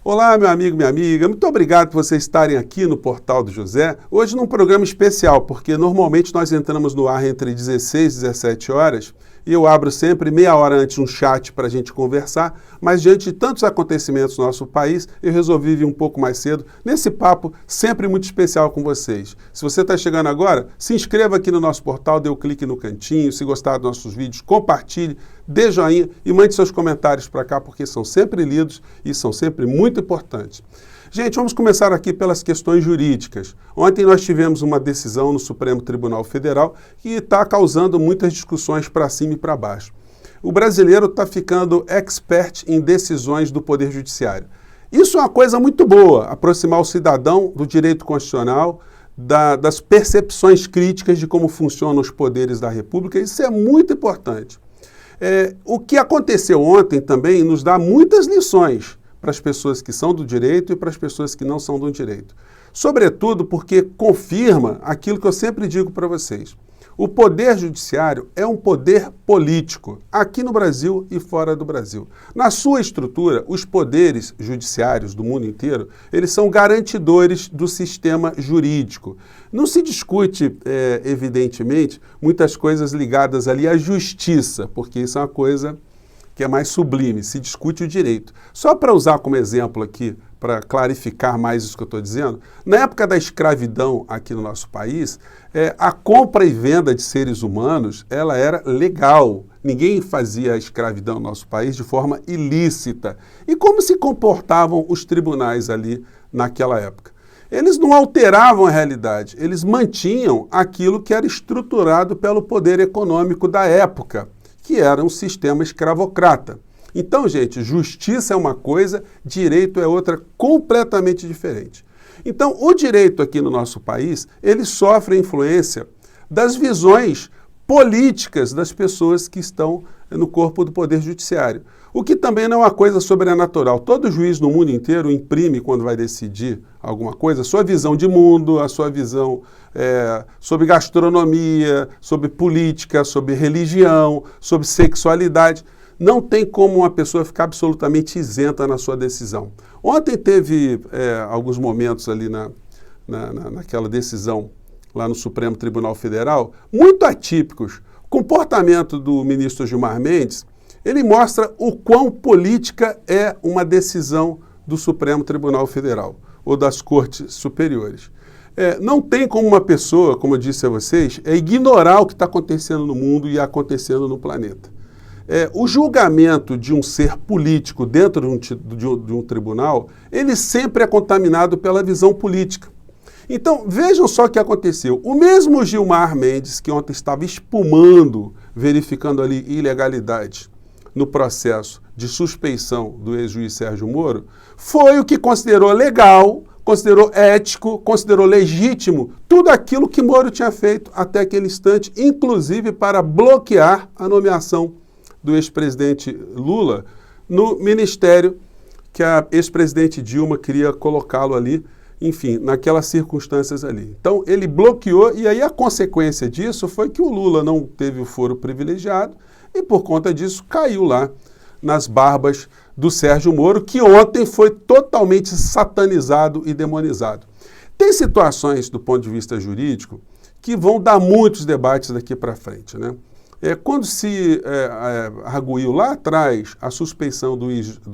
Olá, meu amigo, minha amiga. Muito obrigado por vocês estarem aqui no Portal do José. Hoje num programa especial, porque normalmente nós entramos no ar entre 16 e 17 horas e eu abro sempre meia hora antes um chat para a gente conversar, mas diante de tantos acontecimentos no nosso país, eu resolvi vir um pouco mais cedo nesse papo sempre muito especial com vocês. Se você está chegando agora, se inscreva aqui no nosso portal, dê o clique no cantinho, se gostar dos nossos vídeos, compartilhe, dê joinha e mande seus comentários para cá, porque são sempre lidos e são sempre muito importantes. Gente, vamos começar aqui pelas questões jurídicas. Ontem nós tivemos uma decisão no Supremo Tribunal Federal que está causando muitas discussões para cima e para baixo. O brasileiro está ficando expert em decisões do Poder Judiciário. Isso é uma coisa muito boa, aproximar o cidadão do direito constitucional, das percepções críticas de como funcionam os poderes da República. Isso é muito importante. O que aconteceu ontem também nos dá muitas lições para as pessoas que são do direito e para as pessoas que não são do direito. Sobretudo porque confirma aquilo que eu sempre digo para vocês. O poder judiciário é um poder político, aqui no Brasil e fora do Brasil. Na sua estrutura, os poderes judiciários do mundo inteiro, eles são garantidores do sistema jurídico. Não se discute, evidentemente, muitas coisas ligadas ali à justiça, porque isso é uma coisa que é mais sublime, se discute o direito. Só para usar como exemplo aqui, para clarificar mais isso que eu estou dizendo, na época da escravidão aqui no nosso país, a compra e venda de seres humanos, ela era legal. Ninguém fazia a escravidão no nosso país de forma ilícita. E como se comportavam os tribunais ali naquela época? Eles não alteravam a realidade, eles mantinham aquilo que era estruturado pelo poder econômico da época, que era um sistema escravocrata. Então, gente, justiça é uma coisa, direito é outra completamente diferente. Então, o direito aqui no nosso país, ele sofre a influência das visões políticas das pessoas que estão no corpo do Poder Judiciário. O que também não é uma coisa sobrenatural. Todo juiz no mundo inteiro imprime, quando vai decidir alguma coisa, a sua visão de mundo, a sua visão sobre gastronomia, sobre política, sobre religião, sobre sexualidade. Não tem como uma pessoa ficar absolutamente isenta na sua decisão. Ontem teve alguns momentos ali naquela decisão lá no Supremo Tribunal Federal, muito atípicos. O comportamento do ministro Gilmar Mendes, ele mostra o quão política é uma decisão do Supremo Tribunal Federal ou das Cortes Superiores. Não tem como uma pessoa, como eu disse a vocês, ignorar o que está acontecendo no mundo e acontecendo no planeta. O julgamento de um ser político dentro de um tribunal, ele sempre é contaminado pela visão política. Então, vejam só o que aconteceu. O mesmo Gilmar Mendes, que ontem estava espumando, verificando ali ilegalidade no processo de suspeição do ex-juiz Sérgio Moro, foi o que considerou legal, considerou ético, considerou legítimo tudo aquilo que Moro tinha feito até aquele instante, inclusive para bloquear a nomeação do ex-presidente Lula no ministério que a ex-presidente Dilma queria colocá-lo ali, enfim, naquelas circunstâncias ali. Então, ele bloqueou e aí a consequência disso foi que o Lula não teve o foro privilegiado e, por conta disso, caiu lá nas barbas do Sérgio Moro, que ontem foi totalmente satanizado e demonizado. Tem situações, do ponto de vista jurídico, que vão dar muitos debates daqui para frente, né? Quando se arguiu lá atrás a suspeição do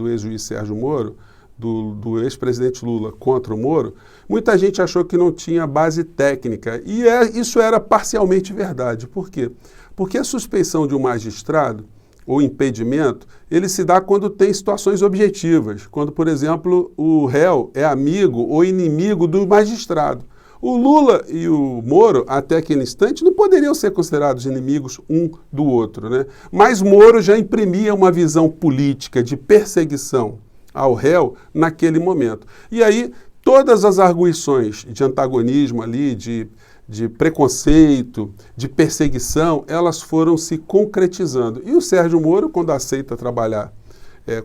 ex-juiz Sérgio Moro, do ex-presidente Lula contra o Moro, muita gente achou que não tinha base técnica. E isso era parcialmente verdade. Por quê? Porque a suspeição de um magistrado, ou impedimento, ele se dá quando tem situações objetivas. Quando, por exemplo, o réu é amigo ou inimigo do magistrado. O Lula e o Moro, até aquele instante, não poderiam ser considerados inimigos um do outro, né? Mas Moro já imprimia uma visão política de perseguição ao réu naquele momento. E aí, todas as arguições de antagonismo ali, de preconceito, de perseguição, elas foram se concretizando. E o Sérgio Moro, quando aceita trabalhar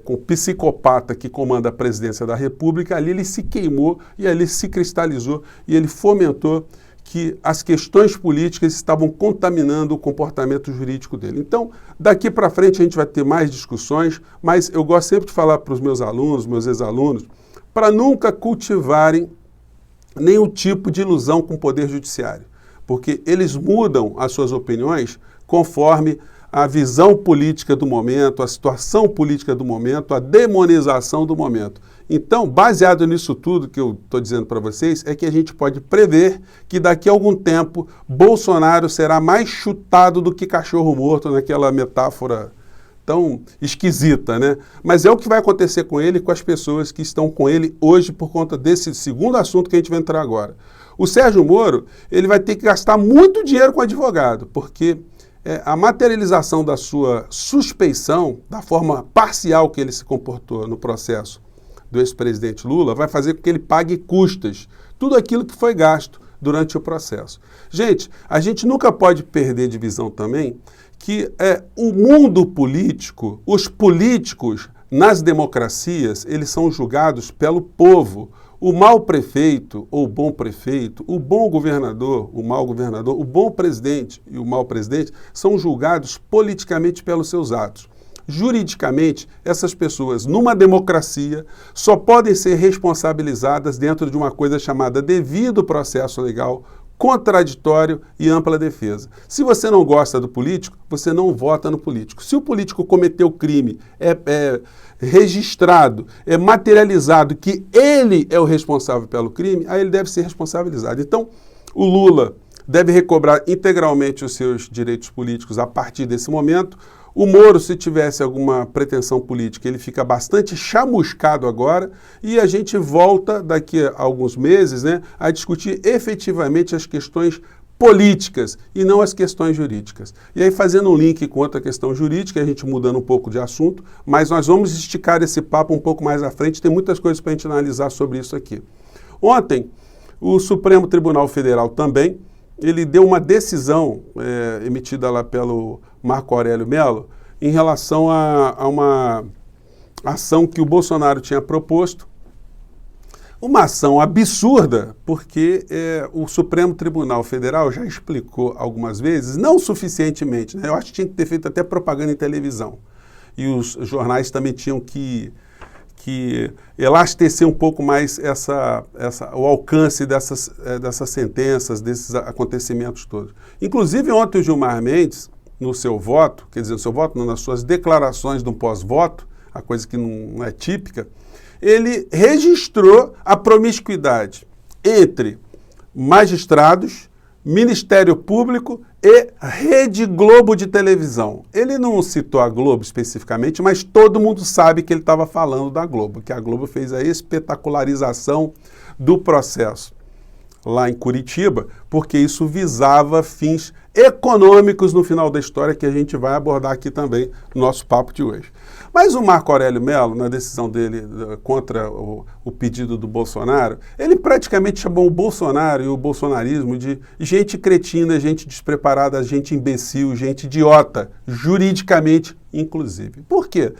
com o psicopata que comanda a presidência da República, ali ele se queimou e ali se cristalizou e ele fomentou que as questões políticas estavam contaminando o comportamento jurídico dele. Então, daqui para frente a gente vai ter mais discussões, mas eu gosto sempre de falar para os meus alunos, meus ex-alunos, para nunca cultivarem nenhum tipo de ilusão com o Poder Judiciário, porque eles mudam as suas opiniões conforme a visão política do momento, a situação política do momento, a demonização do momento. Então, baseado nisso tudo que eu estou dizendo para vocês, é que a gente pode prever que daqui a algum tempo Bolsonaro será mais chutado do que cachorro morto, naquela metáfora tão esquisita, né? Mas é o que vai acontecer com ele e com as pessoas que estão com ele hoje por conta desse segundo assunto que a gente vai entrar agora. O Sérgio Moro, ele vai ter que gastar muito dinheiro com advogado, porque a materialização da sua suspeição, da forma parcial que ele se comportou no processo do ex-presidente Lula, vai fazer com que ele pague custas, tudo aquilo que foi gasto durante o processo. Gente, a gente nunca pode perder de visão também que o mundo político, os políticos nas democracias, eles são julgados pelo povo. O mau prefeito ou bom prefeito, o bom governador, o mau governador, o bom presidente e o mau presidente são julgados politicamente pelos seus atos. Juridicamente, essas pessoas, numa democracia, só podem ser responsabilizadas dentro de uma coisa chamada devido processo legal, contraditório e ampla defesa. Se você não gosta do político, você não vota no político. Se o político cometeu crime, é registrado, é materializado que ele é o responsável pelo crime, aí ele deve ser responsabilizado. Então, o Lula deve recobrar integralmente os seus direitos políticos a partir desse momento. O Moro, se tivesse alguma pretensão política, ele fica bastante chamuscado agora e a gente volta daqui a alguns meses, né, a discutir efetivamente as questões políticas e não as questões jurídicas. E aí, fazendo um link com outra questão jurídica, a gente mudando um pouco de assunto, mas nós vamos esticar esse papo um pouco mais à frente, tem muitas coisas para a gente analisar sobre isso aqui. Ontem, o Supremo Tribunal Federal também, ele deu uma decisão emitida lá pelo Marco Aurélio Mello em relação a uma ação que o Bolsonaro tinha proposto, uma ação absurda, porque o Supremo Tribunal Federal já explicou algumas vezes, não suficientemente, né? Eu acho que tinha que ter feito até propaganda em televisão, e os jornais também tinham que elastecer um pouco mais o alcance dessas sentenças, desses acontecimentos todos. Inclusive, ontem o Gilmar Mendes, no seu voto, quer dizer, no seu voto, não, nas suas declarações do pós-voto, a coisa que não é típica, ele registrou a promiscuidade entre magistrados, Ministério Público e Rede Globo de televisão. Ele não citou a Globo especificamente, mas todo mundo sabe que ele estava falando da Globo, que a Globo fez a espetacularização do processo lá em Curitiba, porque isso visava fins econômicos no final da história, que a gente vai abordar aqui também no nosso papo de hoje. Mas o Marco Aurélio Mello, na decisão dele contra o pedido do Bolsonaro, ele praticamente chamou o Bolsonaro e o bolsonarismo de gente cretina, gente despreparada, gente imbecil, gente idiota, juridicamente inclusive. Por quê?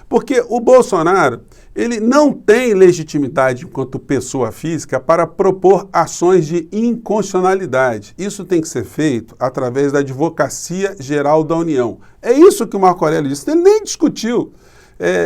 Porque o Bolsonaro, ele não tem legitimidade enquanto pessoa física para propor ações de inconstitucionalidade. Isso tem que ser feito através da Advocacia Geral da União. É isso que o Marco Aurélio disse. Ele nem discutiu,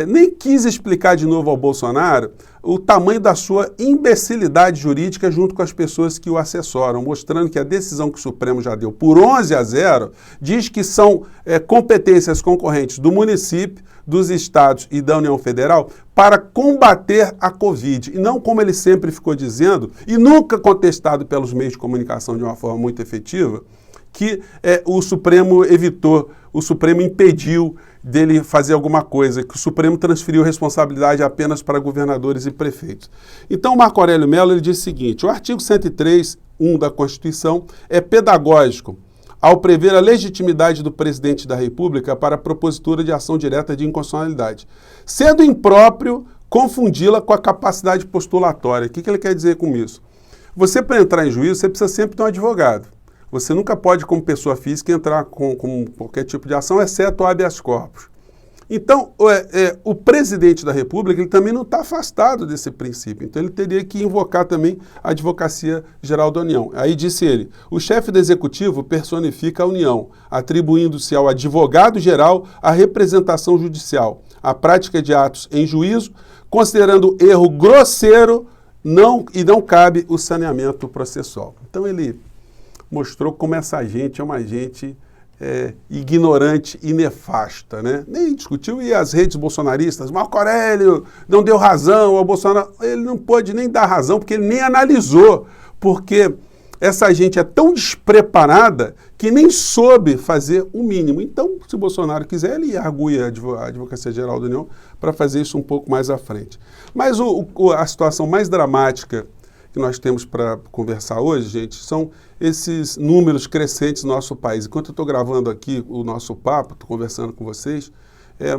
nem quis explicar de novo ao Bolsonaro o tamanho da sua imbecilidade jurídica junto com as pessoas que o assessoram, mostrando que a decisão que o Supremo já deu por 11-0 diz que são competências concorrentes do município, dos estados e da União Federal para combater a Covid. E não como ele sempre ficou dizendo, e nunca contestado pelos meios de comunicação de uma forma muito efetiva, que o Supremo evitou, o Supremo impediu dele fazer alguma coisa, que o Supremo transferiu responsabilidade apenas para governadores e prefeitos. Então, Marco Aurélio Mello ele diz o seguinte: o artigo 103(1) da Constituição é pedagógico ao prever a legitimidade do presidente da República para a propositura de ação direta de inconstitucionalidade, sendo impróprio confundi-la com a capacidade postulatória. O que ele quer dizer com isso? Você, para entrar em juízo, você precisa sempre ter um advogado. Você nunca pode, como pessoa física, entrar com qualquer tipo de ação, exceto o habeas corpus. Então, o presidente da República ele também não está afastado desse princípio. Então, ele teria que invocar também a Advocacia Geral da União. Aí disse ele: o chefe do Executivo personifica a União, atribuindo-se ao advogado-geral a representação judicial, a prática de atos em juízo, considerando erro grosseiro não cabe o saneamento processual. Então ele mostrou como essa gente é uma gente ignorante e nefasta, né? Nem discutiu, e as redes bolsonaristas, Marco Aurélio não deu razão ao Bolsonaro, ele não pôde nem dar razão, porque ele nem analisou, porque essa gente é tão despreparada que nem soube fazer o mínimo. Então, se o Bolsonaro quiser, ele arguia a Advocacia Geral da União para fazer isso um pouco mais à frente. Mas a situação mais dramática que nós temos para conversar hoje, gente, são esses números crescentes no nosso país. Enquanto eu estou gravando aqui o nosso papo, estou conversando com vocês,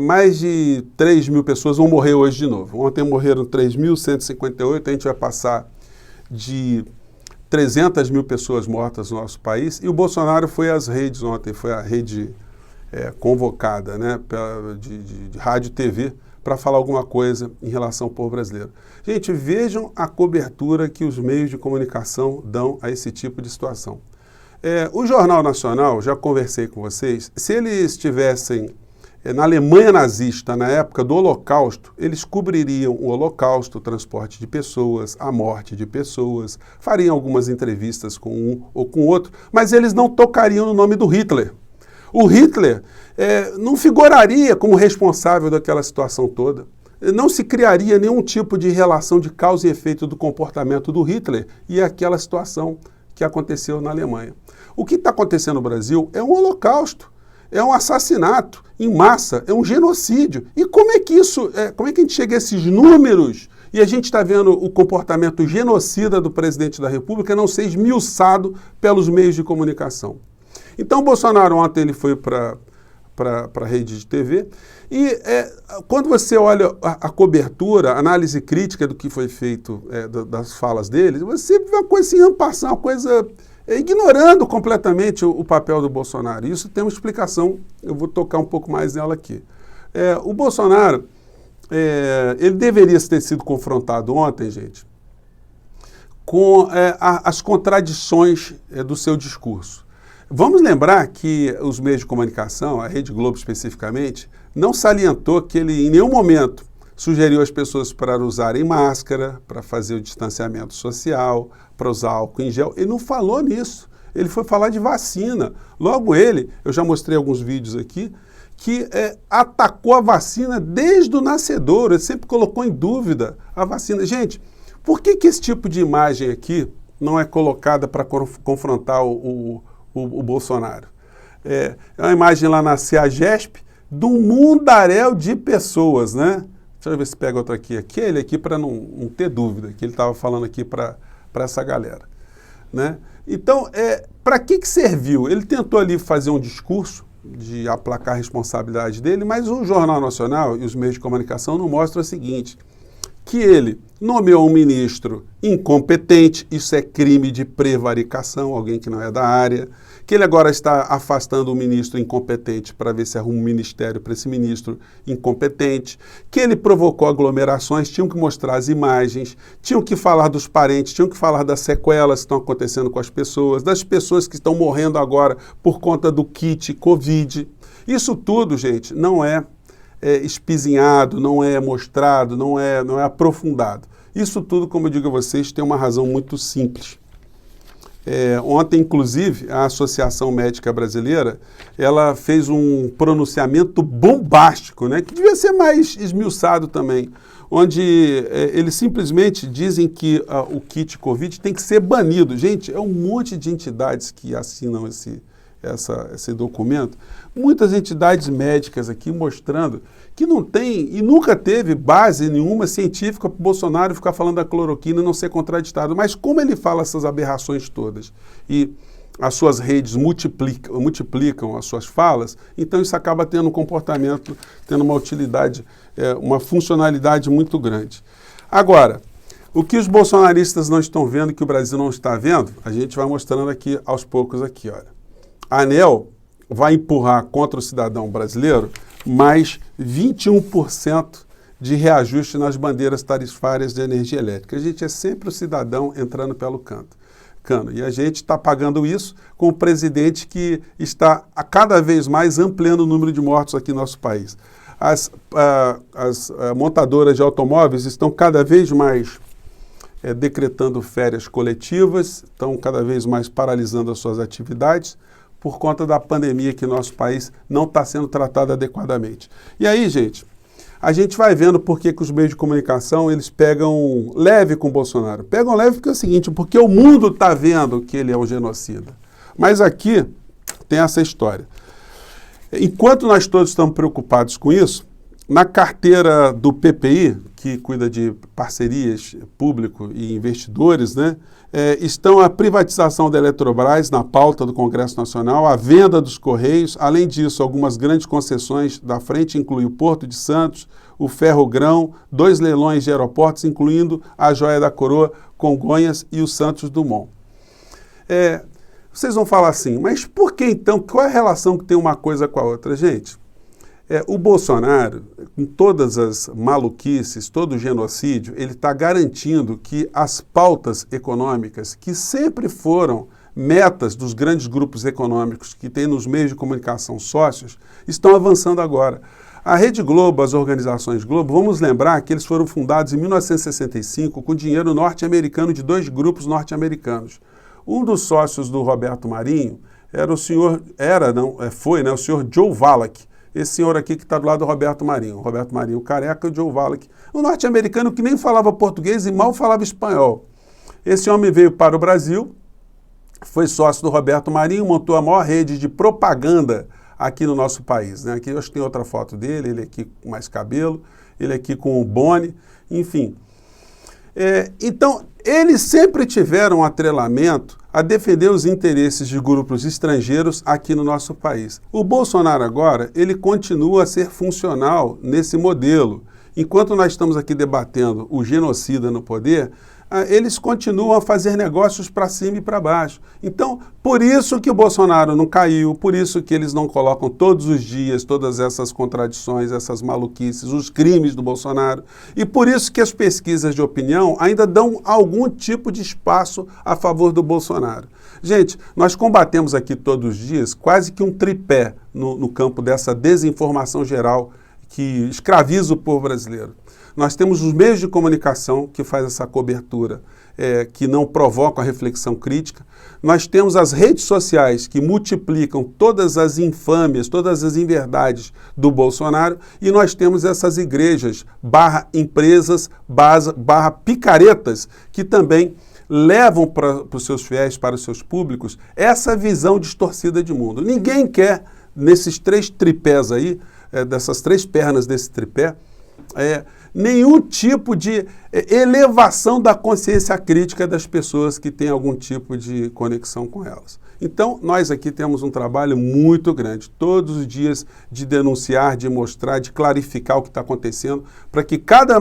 mais de 3 mil pessoas vão morrer hoje de novo. Ontem morreram 3.158, a gente vai passar de 300 mil pessoas mortas no nosso país, e o Bolsonaro foi às redes ontem, foi a rede convocada, né, de rádio e TV, para falar alguma coisa em relação ao povo brasileiro. Gente, vejam a cobertura que os meios de comunicação dão a esse tipo de situação. O Jornal Nacional, já conversei com vocês, se eles estivessem na Alemanha nazista, na época do Holocausto, eles cobririam o Holocausto, o transporte de pessoas, a morte de pessoas, fariam algumas entrevistas com um ou com outro, mas eles não tocariam no nome do Hitler. O Hitler não figuraria como responsável daquela situação toda. Não se criaria nenhum tipo de relação de causa e efeito do comportamento do Hitler e aquela situação que aconteceu na Alemanha. O que está acontecendo no Brasil é um holocausto, é um assassinato em massa, é um genocídio. E como é que a gente chega a esses números e a gente está vendo o comportamento genocida do presidente da República não ser esmiuçado pelos meios de comunicação? Então, o Bolsonaro ontem ele foi para a rede de TV e quando você olha a cobertura, a análise crítica do que foi feito das falas dele, você vê uma coisa assim, uma coisa ignorando completamente o papel do Bolsonaro. Isso tem uma explicação, eu vou tocar um pouco mais nela aqui. O Bolsonaro, ele deveria ter sido confrontado ontem, gente, com as contradições do seu discurso. Vamos lembrar que os meios de comunicação, a Rede Globo especificamente, não salientou que ele em nenhum momento sugeriu às pessoas para usarem máscara, para fazer o distanciamento social, para usar álcool em gel. Ele não falou nisso. Ele foi falar de vacina. Logo ele, eu já mostrei alguns vídeos aqui, que atacou a vacina desde o nascedouro. Ele sempre colocou em dúvida a vacina. Gente, por que esse tipo de imagem aqui não é colocada para confrontar o Bolsonaro? É uma imagem lá na CEAGESP de um mundaréu de pessoas, né? Deixa eu ver se pega outra aqui. Aquele aqui para não ter dúvida, que ele estava falando aqui para essa galera, né? Então, para que serviu? Ele tentou ali fazer um discurso de aplacar a responsabilidade dele, mas o Jornal Nacional e os meios de comunicação não mostram o seguinte, que ele nomeou um ministro incompetente, isso é crime de prevaricação, alguém que não é da área, que ele agora está afastando o ministro incompetente para ver se arruma um ministério para esse ministro incompetente, que ele provocou aglomerações, tinham que mostrar as imagens, tinham que falar dos parentes, tinham que falar das sequelas que estão acontecendo com as pessoas, das pessoas que estão morrendo agora por conta do kit Covid. Isso tudo, gente, não é espizinhado, não é mostrado, não é aprofundado. Isso tudo, como eu digo a vocês, tem uma razão muito simples. Ontem, inclusive, a Associação Médica Brasileira, ela fez um pronunciamento bombástico, né, que devia ser mais esmiuçado também, onde eles simplesmente dizem que o kit Covid tem que ser banido. Gente, é um monte de entidades que assinam esse documento, muitas entidades médicas aqui mostrando que não tem e nunca teve base nenhuma científica para o Bolsonaro ficar falando da cloroquina e não ser contraditado. Mas como ele fala essas aberrações todas e as suas redes multiplicam as suas falas, então isso acaba tendo um comportamento, tendo uma utilidade, uma funcionalidade muito grande. Agora, o que os bolsonaristas não estão vendo, que o Brasil não está vendo, a gente vai mostrando aqui aos poucos aqui, olha. A ANEEL vai empurrar contra o cidadão brasileiro mais 21% de reajuste nas bandeiras tarifárias de energia elétrica. A gente é sempre o cidadão entrando pelo cano. E a gente está pagando isso com o presidente que está a cada vez mais ampliando o número de mortos aqui no nosso país. As montadoras de automóveis estão cada vez mais decretando férias coletivas, estão cada vez mais paralisando as suas atividades por conta da pandemia que nosso país não está sendo tratado adequadamente. E aí, gente, a gente vai vendo por que os meios de comunicação eles pegam leve com o Bolsonaro. Pegam leve porque é o seguinte, porque o mundo está vendo que ele é um genocida. Mas aqui tem essa história. Enquanto nós todos estamos preocupados com isso, na carteira do PPI, que cuida de parcerias público e investidores, né, estão a privatização da Eletrobras na pauta do Congresso Nacional, a venda dos Correios, além disso, algumas grandes concessões da frente, inclui o Porto de Santos, o Ferrogrão, 2 leilões de aeroportos, incluindo a Joia da Coroa, Congonhas e o Santos Dumont. Vocês vão falar assim, mas por que então, qual é a relação que tem uma coisa com a outra? Gente, o Bolsonaro, com todas as maluquices, todo o genocídio, ele está garantindo que as pautas econômicas, que sempre foram metas dos grandes grupos econômicos que tem nos meios de comunicação sócios, estão avançando agora. A Rede Globo, as organizações Globo, vamos lembrar que eles foram fundados em 1965 com dinheiro norte-americano de 2 grupos norte-americanos. Um dos sócios do Roberto Marinho era o senhor, o senhor Joe Wallach. Esse senhor aqui que está do lado do Roberto Marinho. O Roberto Marinho careca e o Joe Wallach. Um norte-americano que nem falava português e mal falava espanhol. Esse homem veio para o Brasil, foi sócio do Roberto Marinho, montou a maior rede de propaganda aqui no nosso país. Né? Aqui eu acho que tem outra foto dele, ele aqui com mais cabelo, ele aqui com o Boni, enfim. Então, eles sempre tiveram um atrelamento a defender os interesses de grupos estrangeiros aqui no nosso país. O Bolsonaro agora, ele continua a ser funcional nesse modelo. Enquanto nós estamos aqui debatendo o genocida no poder, eles continuam a fazer negócios para cima e para baixo. Então, por isso que o Bolsonaro não caiu, por isso que eles não colocam todos os dias todas essas contradições, essas maluquices, os crimes do Bolsonaro. E por isso que as pesquisas de opinião ainda dão algum tipo de espaço a favor do Bolsonaro. Gente, nós combatemos aqui todos os dias quase que um tripé no campo dessa desinformação geral que escraviza o povo brasileiro. Nós temos os meios de comunicação que faz essa cobertura, que não provocam a reflexão crítica. Nós temos as redes sociais que multiplicam todas as infâmias, todas as inverdades do Bolsonaro. E nós temos essas igrejas, /empresas, /picaretas, que também levam para os seus fiéis, para os seus públicos, essa visão distorcida de mundo. Ninguém quer, nesses 3 tripés aí, dessas 3 pernas desse tripé, nenhum tipo de elevação da consciência crítica das pessoas que têm algum tipo de conexão com elas. Então, nós aqui temos um trabalho muito grande, todos os dias, de denunciar, de mostrar, de clarificar o que está acontecendo, para que cada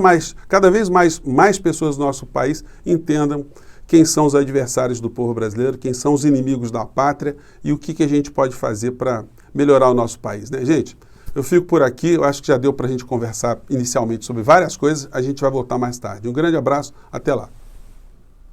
vez mais pessoas do nosso país entendam quem são os adversários do povo brasileiro, quem são os inimigos da pátria e o que a gente pode fazer para melhorar o nosso país, né, gente? Eu fico por aqui, eu acho que já deu para a gente conversar inicialmente sobre várias coisas, a gente vai voltar mais tarde. Um grande abraço, até lá.